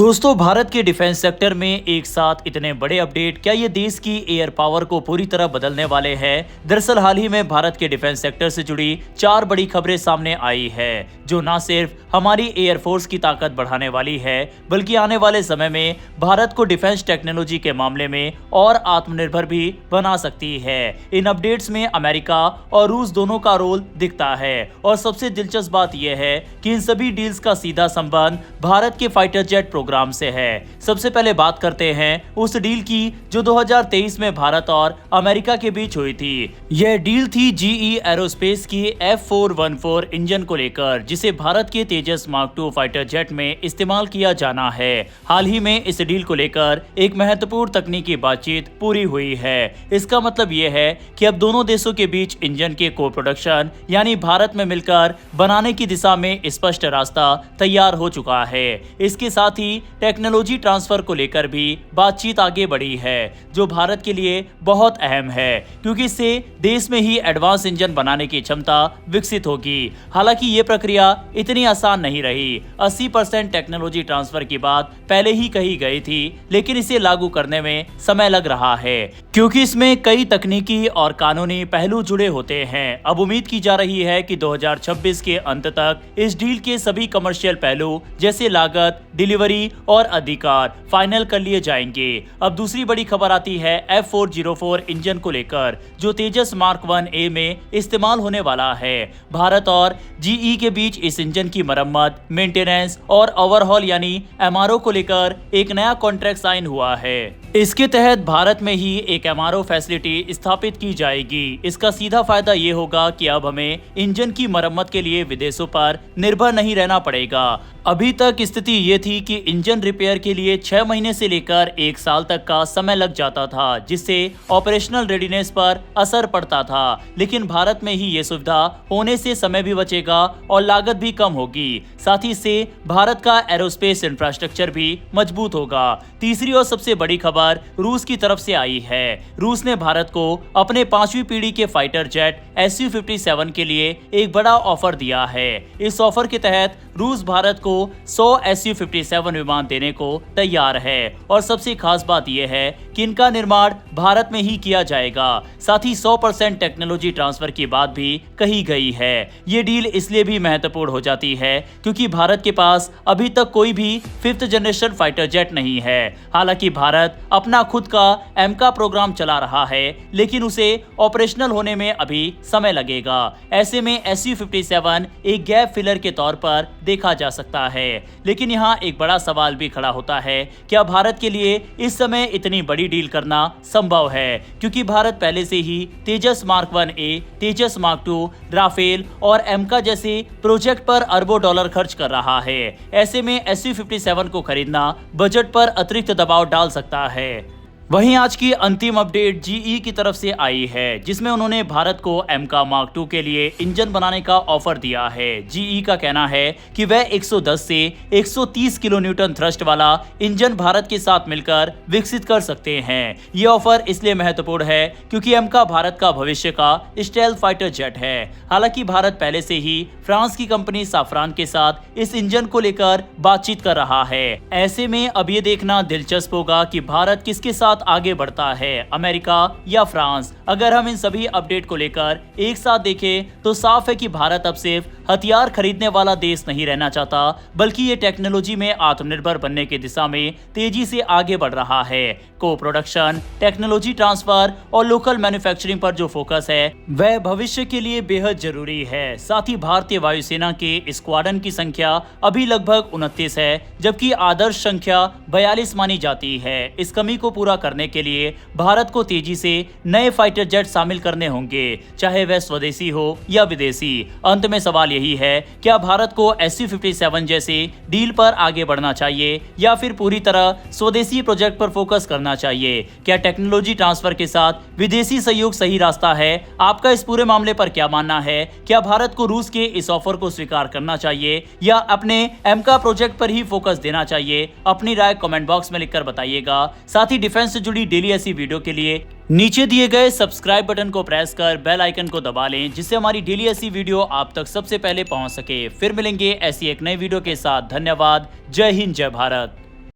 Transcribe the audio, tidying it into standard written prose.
दोस्तों, भारत के defence sector में एक साथ इतने बड़े अपडेट, क्या ये देश की एयर पावर को पूरी तरह बदलने वाले हैं? दरअसल हाल ही में भारत के डिफेंस सेक्टर से जुड़ी 4 बड़ी खबरें सामने आई है, जो न सिर्फ हमारी एयरफोर्स की ताकत बढ़ाने वाली है, बल्कि आने वाले समय में भारत को डिफेंस टेक्नोलॉजी के मामले में और आत्मनिर्भर भी बना सकती है। इन अपडेट्स में अमेरिका और रूस दोनों का रोल दिखता है और सबसे दिलचस्प बात यह है कि इन सभी डील्स का सीधा संबंध भारत के फाइटर जेट प्रोग्राम से है। सबसे पहले बात करते हैं उस डील की जो 2023 में भारत और अमेरिका के बीच हुई थी। यह डील थी जीई एरोस्पेस की F414 इंजन को लेकर, जिसे भारत के तेजस मार्क II फाइटर जेट में इस्तेमाल किया जाना है। हाल ही में इस डील को लेकर एक महत्वपूर्ण तकनीकी बातचीत पूरी हुई है। इसका मतलब यह है कि अब दोनों देशों के बीच इंजन के को प्रोडक्शन यानी भारत में मिलकर बनाने की दिशा में स्पष्ट रास्ता तैयार हो चुका है। इसके साथ ही टेक्नोलॉजी ट्रांसफर को लेकर भी बातचीत आगे बढ़ी है, जो भारत के लिए बहुत अहम है, क्योंकि इससे देश में ही एडवांस इंजन बनाने की क्षमता विकसित होगी। हालांकि ये प्रक्रिया इतनी आसान नहीं रही। 80% टेक्नोलॉजी ट्रांसफर की बात पहले ही कही गई थी, लेकिन इसे लागू करने में समय लग रहा है, क्योंकि इसमें कई तकनीकी और कानूनी पहलू जुड़े होते हैं। अब उम्मीद की जा रही है कि 2026 के अंत तक इस डील के सभी कमर्शियल पहलू जैसे लागत, डिलीवरी और अधिकार फाइनल कर लिए जाएंगे। अब दूसरी बड़ी खबर आती है F404 इंजन को लेकर, जो तेजस मार्क I में इस्तेमाल होने वाला है। भारत और जीई के बीच इस इंजन की मरम्मत, मेंटेनेंस और ओवरहॉल यानी MRO को लेकर एक नया कॉन्ट्रैक्ट साइन हुआ है। इसके तहत भारत में ही एक MRO फैसिलिटी स्थापित की जाएगी। इसका सीधा फायदा ये होगा कि अब हमें इंजन की मरम्मत के लिए विदेशों पर निर्भर नहीं रहना पड़ेगा। अभी तक स्थिति ये थी कि इंजन रिपेयर के लिए 6 महीने से लेकर 1 साल तक का समय लग जाता था, जिससे ऑपरेशनल रेडीनेस पर असर पड़ता था। लेकिन भारत में ही ये सुविधा होने से समय भी बचेगा और लागत भी कम होगी। साथ ही से भारत का एरोस्पेस इंफ्रास्ट्रक्चर भी मजबूत होगा। तीसरी और सबसे बड़ी खबर रूस की तरफ से आई है। रूस ने भारत को अपने 5वीं पीढ़ी के फाइटर जेट Su-57 के लिए एक बड़ा ऑफर दिया है। इस ऑफर के तहत रूस भारत को 100 Su-57 विमान देने को तैयार है और सबसे खास बात यह है कि इनका निर्माण भारत में ही किया जाएगा। साथ ही 100% टेक्नोलॉजी ट्रांसफर की बात भी कही गई है। ये डील इसलिए भी महत्वपूर्ण हो जाती है क्योंकि भारत के पास अभी तक कोई भी 5th जनरेशन फाइटर जेट नहीं है। हालांकि भारत अपना खुद का एमका प्रोग्राम चला रहा है, लेकिन उसे ऑपरेशनल होने में अभी समय लगेगा। ऐसे में Su-57 एक गैप फिलर के तौर पर देखा जा सकता है। लेकिन यहाँ एक बड़ा सवाल भी खड़ा होता है, क्या भारत के लिए इस समय इतनी बड़ी डील करना संभव है? क्योंकि भारत पहले से ही Tejas mark I, Tejas mark II, Rafale और एमका जैसे प्रोजेक्ट पर अरबों डॉलर खर्च कर रहा है। ऐसे में Su-57 को खरीदना बजट पर अतिरिक्त दबाव डाल सकता है। वहीं आज की अंतिम अपडेट जीई की तरफ से आई है, जिसमें उन्होंने भारत को एमका मार्क II के लिए इंजन बनाने का ऑफर दिया है। जीई का कहना है कि वह 110 से 130 किलो न्यूटन थ्रस्ट वाला इंजन भारत के साथ मिलकर विकसित कर सकते हैं। ये ऑफर इसलिए महत्वपूर्ण है क्योंकि एमका भारत का भविष्य का स्टेल्थ फाइटर जेट है। हालांकि भारत पहले से ही फ्रांस की कंपनी साफ्रान के साथ इस इंजन को लेकर बातचीत कर रहा है। ऐसे में अब ये देखना दिलचस्प होगा कि भारत किसके साथ आगे बढ़ता है, अमेरिका या फ्रांस। अगर हम इन सभी अपडेट को लेकर एक साथ देखें तो साफ है कि भारत अब सिर्फ हथियार खरीदने वाला देश नहीं रहना चाहता, बल्कि ये टेक्नोलॉजी में आत्मनिर्भर बनने की दिशा में तेजी से आगे बढ़ रहा है। को प्रोडक्शन, टेक्नोलॉजी ट्रांसफर और लोकल मैन्युफैक्चरिंग पर जो फोकस है वह भविष्य के लिए बेहद जरूरी है। साथ ही भारतीय वायुसेना के स्क्वाड्रन की संख्या अभी लगभग 29 है, जबकि आदर्श संख्या 42 मानी जाती है। इस कमी को पूरा करने के लिए भारत को तेजी से नए फाइटर जेट शामिल करने होंगे, चाहे वह स्वदेशी हो या विदेशी। अंत में सवाल यही है, क्या भारत को Su-57 जैसे डील पर आगे बढ़ना चाहिए या फिर पूरी तरह स्वदेशी प्रोजेक्ट पर फोकस करना चाहिए? क्या टेक्नोलॉजी ट्रांसफर के साथ विदेशी सहयोग सही रास्ता है? आपका इस पूरे मामले पर क्या मानना है? क्या भारत को रूस के इस ऑफर को स्वीकार करना चाहिए या अपने एमका प्रोजेक्ट पर ही फोकस देना चाहिए? अपनी राय कमेंट बॉक्स में लिखकर बताइएगा। साथ ही डिफेंस से जुड़ी डेली ऐसी वीडियो के लिए नीचे दिए गए सब्सक्राइब बटन को प्रेस कर बेल आइकन को दबा लें, जिससे हमारी डेली ऐसी वीडियो आप तक सबसे पहले पहुंच सके। फिर मिलेंगे ऐसी एक नई वीडियो के साथ। धन्यवाद। जय हिंद, जय भारत।